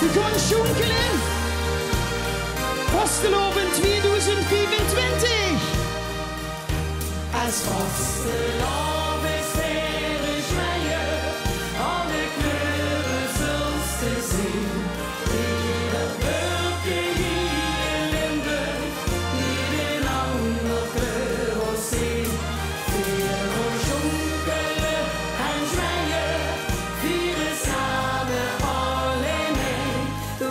We gaan sjonkelen. Vasteloven 2025. Als vastelovend is weer joyeux, alle kleuren zult te zien. Ieder burger hier in Limburg, ieder ander kleur wil zien. Wir gaan sjonkelen en zwijgen, vieren samen alle mee.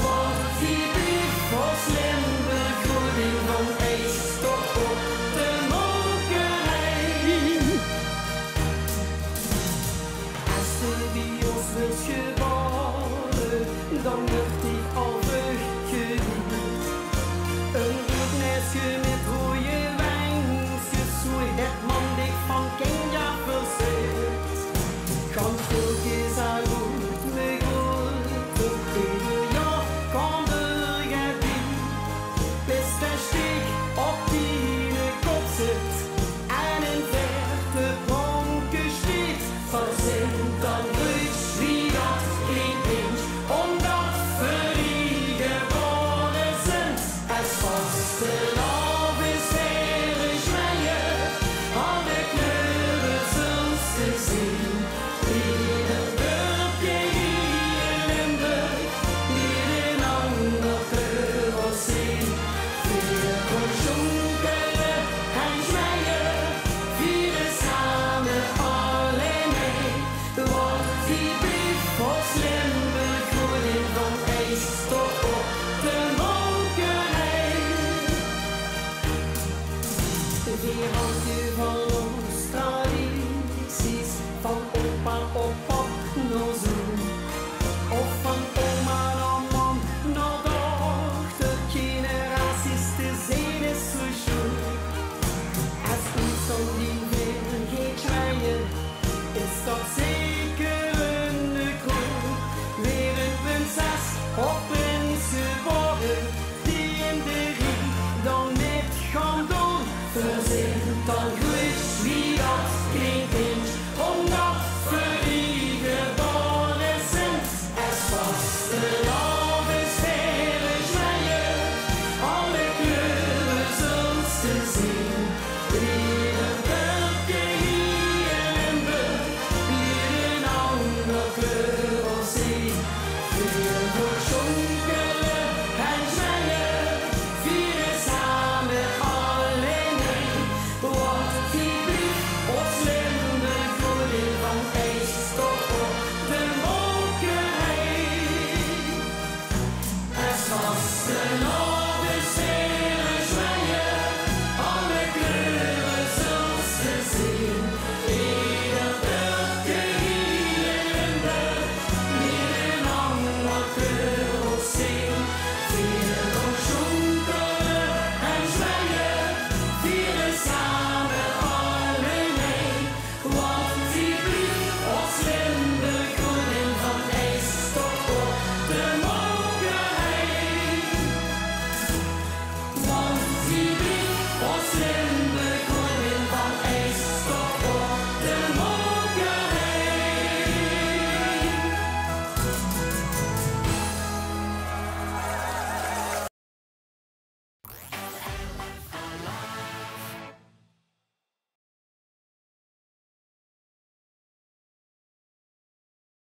Wordt die brief voor Limburg goed in van ijs tot op de molkerij. Als de bios wil geboren, dan wordt die al vergediend. Een goed nestje met rode wijntjes, hoe het man dik van Kenia verzet. Kan volkjes al goed met grote ieder jaar kan burger die. Best een steek op die kop zit en een verte bonken steekt. Verzint dan ruiks wie dat klinkt, omdat we die geboren zijn. Als vastelovend is weer joyeux, alle kleuren zult te zien. Ieder burger hier in Limburg, ieder ander kleur wil zien. Wir gaan sjonkelen en zwijgen, vieren samen alle mee. Wordt die brief voor Limburg goed in van ijs tot op de molkerij. Weer houden van ons tradities, van opa op pap naar zoon. Of van oma naar mam naar dochter, generaties te zijn is zo schoon. Als iets van die vergeet je, is dat zeker een kroon. Weer een prinses of prins geworden, die in de ring dan met gaan doen. Verzint dan goed wie dat klinkt, omdat we die geboren zijn. Als vastelovend is weer joyeux, alle kleuren zult te zien. Ieder burger hier in Limburg, ieder ander kleur wil zien. Wir gaan sjonkelen en zwijgen, vieren samen alle mee. Wordt die brief op Limburg goed in van ijs tot op de molkerij. Als vastelovend